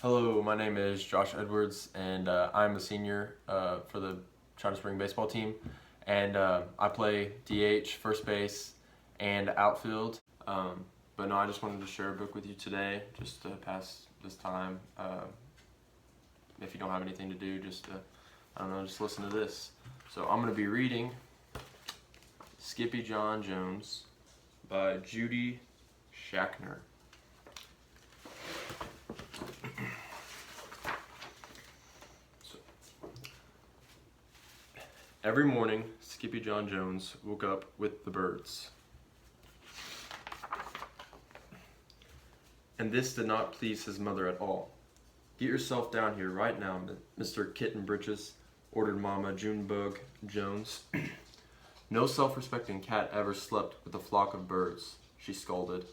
Hello, my name is Josh Edwards, and I'm a senior for the China Spring baseball team, and I play DH, first base, and outfield. But no, I just wanted to share a book with you today, just to pass this time. If you don't have anything to do, just just listen to this. So I'm going to be reading Skippyjon Jones by Judy Schachner. Every morning, Skippyjon Jones woke up with the birds. And this did not please his mother at all. "Get yourself down here right now, Mr. Kitten Britches," ordered Mama Junebug Jones. "No self-respecting cat ever slept with a flock of birds," she scolded,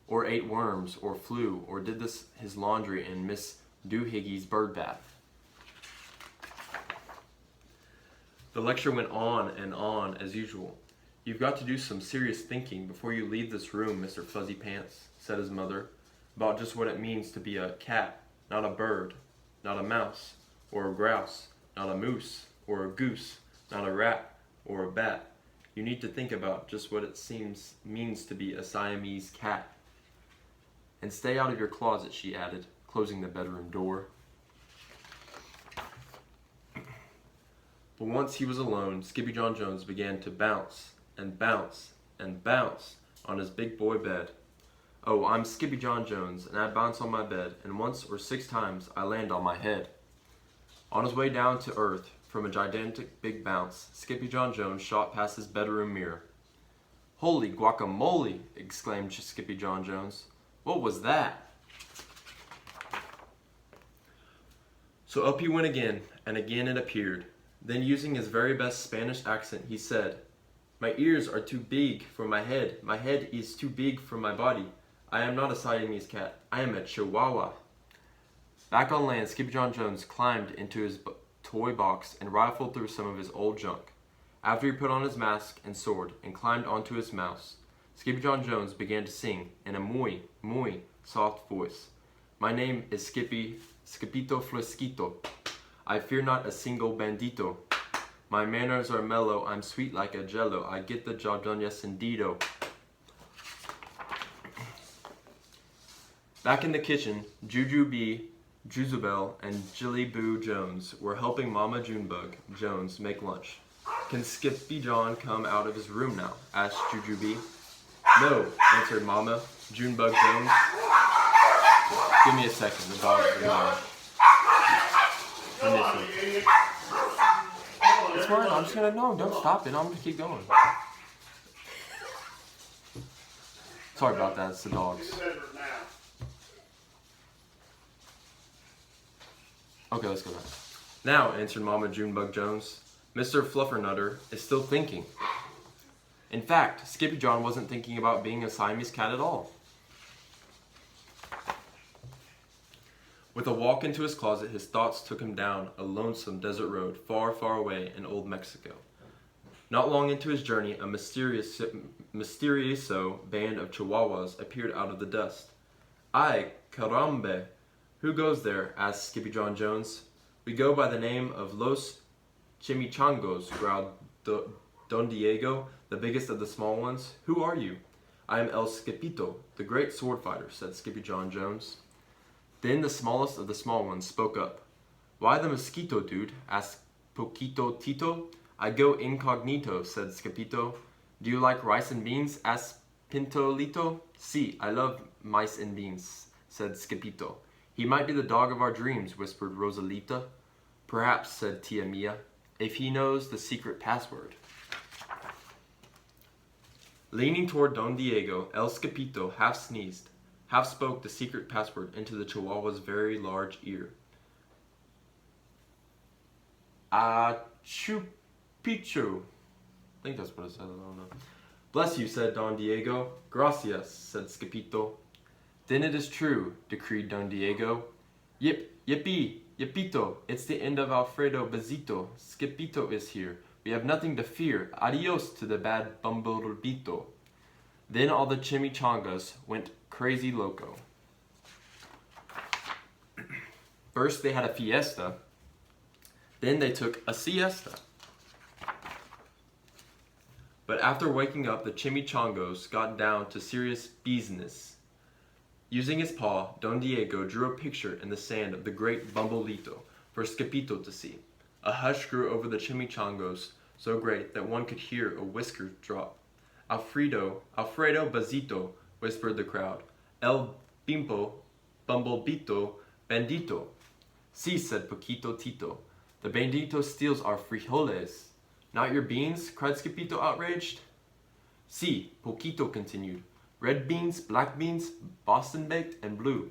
"or ate worms, or flew, or did his laundry in Miss Doohiggy's bird bath." The lecture went on as usual. "You've got to do some serious thinking before you leave this room, Mr. Fuzzy Pants," said his mother, "about just what it means to be a cat, not a bird, not a mouse, or a grouse, not a moose, or a goose, not a rat, or a bat. You need to think about just what it means to be a Siamese cat. And stay out of your closet," she added, closing the bedroom door. But once he was alone, Skippyjon Jones began to bounce and bounce and bounce on his big boy bed. "Oh, I'm Skippyjon Jones, and I bounce on my bed, and once or 6 times I land on my head." On his way down to earth from a gigantic big bounce, Skippyjon Jones shot past his bedroom mirror. "Holy guacamole!" exclaimed Skippyjon Jones. "What was that?" So up he went again, and again it appeared. Then, using his very best Spanish accent, he said, "My ears are too big for my head. My head is too big for my body. I am not a Siamese cat. I am a Chihuahua." Back on land, Skippyjon Jones climbed into his toy box and rifled through some of his old junk. After he put on his mask and sword and climbed onto his mouse, Skippyjon Jones began to sing in a muy, muy soft voice. "My name is Skipito Fresquito. I fear not a single bandito. My manners are mellow, I'm sweet like a jello. I get the job done, yes indeedo." Back in the kitchen, Jujubee, Juzabel, and Jilly Boo Jones were helping Mama Junebug Jones make lunch. "Can Skippyjon come out of his room now?" asked Jujubee. "No," answered Mama Junebug Jones. "Give me a second, the dogs are going. It's fine, I'm just gonna, no, don't stop it, I'm gonna keep going." Sorry about that, it's the dogs. Okay, let's go back. "Now," answered Mama Junebug Jones, "Mr. Fluffernutter is still thinking." In fact, Skippyjon wasn't thinking about being a Siamese cat at all. With a walk into his closet, his thoughts took him down a lonesome desert road far, far away in old Mexico. Not long into his journey, a mysterioso band of Chihuahuas appeared out of the dust. "Ay, carambe! Who goes there?" asked Skippyjon Jones. "We go by the name of Los Chimichangos," growled Don Diego, the biggest of the small ones. "Who are you?" "I am El Skipito, the great sword fighter," said Skippyjon Jones. Then the smallest of the small ones spoke up. "Why the mosquito, dude?" asked Poquito Tito. "I go incognito," said Skipito. "Do you like rice and beans?" asked Pintolito. "Si, I love mice and beans," said Skipito. "He might be the dog of our dreams," whispered Rosalita. "Perhaps," said Tia Mia, "if he knows the secret password." Leaning toward Don Diego, El Skipito half sneezed, half spoke the secret password into the Chihuahua's very large ear. "Achupichu." I think that's what it says, I don't know. "Bless you," said Don Diego. "Gracias," said Skipito. "Then it is true," decreed Don Diego. Yippee, yippito, it's the end of Alfredo Bezito. Skipito is here. We have nothing to fear. Adios to the bad Bumblebito." Then all the chimichangas went crazy loco. First they had a fiesta, then they took a siesta. But after waking up, the chimichangos got down to serious business. Using his paw, Don Diego drew a picture in the sand of the great Bumblito for Skippyjon to see. A hush grew over the chimichangos, so great that one could hear a whisker drop. Alfredo Bazito, whispered the crowd. El Bimbo, Bumblebito, Bandito. Si, said Poquito Tito. The Bandito steals our frijoles. Not your beans? Cried Skippyjon outraged. Si, Poquito continued. Red beans, black beans, Boston baked, and blue.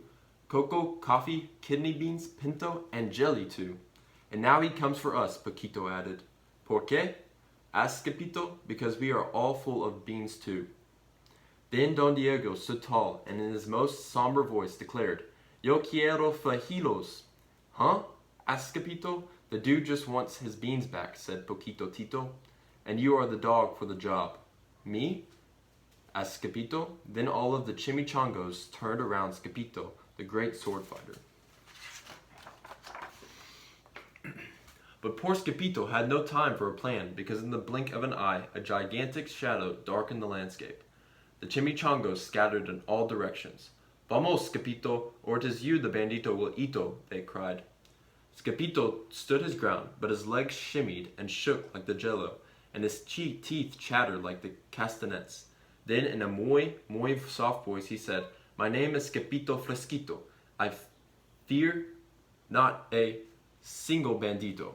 Cocoa, coffee, kidney beans, pinto, and jelly too. And now he comes for us, Poquito added. ¿Por qué? Asked Skippyjon. Because we are all full of beans too. Then Don Diego stood tall and in his most somber voice declared, Yo quiero frijoles. Huh? Asked Skippyjon. The dude just wants his beans back, said Poquito Tito. And you are the dog for the job. Me? Asked Skippyjon. Then all of the chimichangos turned around Skippyjon, the great sword fighter. But poor Skippyjon had no time for a plan, because in the blink of an eye, a gigantic shadow darkened the landscape. The chimichangos scattered in all directions. Vamos, Skippyjon, or it is you the bandito will eato, they cried. Skippyjon stood his ground, but his legs shimmied and shook like the jello, and his teeth chattered like the castanets. Then, in a muy soft voice, he said, My name is Skippyjon Fresquito. I fear not a single bandito.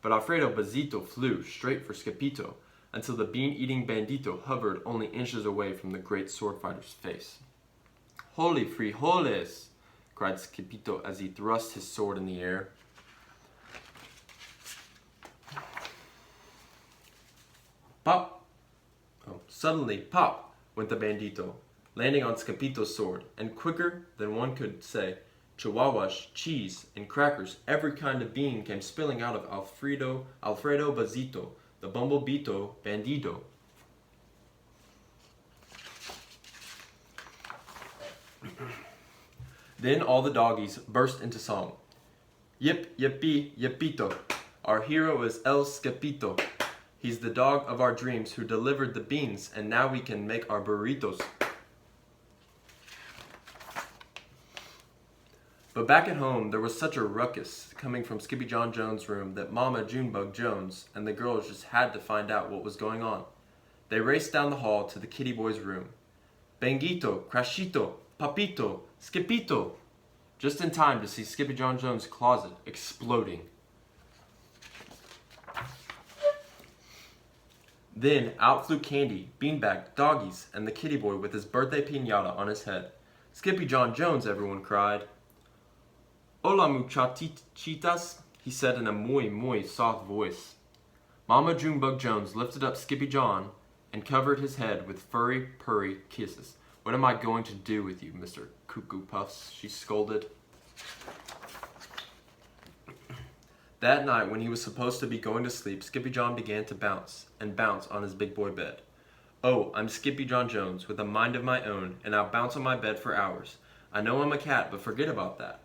But Alfredo Bazito flew straight for Skippyjon, until the bean-eating bandito hovered only inches away from the great sword fighter's face. Holy frijoles! Cried Skippyjon as he thrust his sword in the air. Pop! Oh, suddenly, pop! Went the bandito, landing on Skippyjon's sword, and quicker than one could say, chihuahuas, cheese, and crackers, every kind of bean came spilling out of Alfredo Bazito, the Bumblebito bandito. Then all the doggies burst into song. Yip, yippee, yippito. Our hero is El Skippyjon. He's the dog of our dreams who delivered the beans, and now we can make our burritos. But back at home, there was such a ruckus coming from Skippyjon Jones' room that Mama Junebug Jones and the girls just had to find out what was going on. They raced down the hall to the kitty boy's room. Benguito, Crashito, Papito, Skippyjon! Just in time to see Skippyjon Jones' closet exploding. Then out flew Candy, Beanbag, Doggies, and the kitty boy with his birthday piñata on his head. Skippyjon Jones, everyone cried. Hola muchachitas, he said in a muy soft voice. Mama Junebug Jones lifted up Skippyjon and covered his head with furry, purry kisses. What am I going to do with you, Mr. Cuckoo Puffs? She scolded. That night, when he was supposed to be going to sleep, Skippyjon began to bounce on his big boy bed. Oh, I'm Skippyjon Jones, with a mind of my own, and I'll bounce on my bed for hours. I know I'm a cat, but forget about that.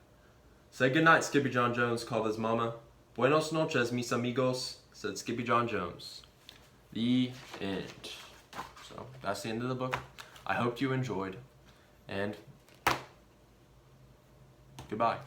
Say goodnight, Skippyjon Jones, called his mama. Buenos noches, mis amigos, said Skippyjon Jones. The end. So, that's the end of the book. I hope you enjoyed, and goodbye.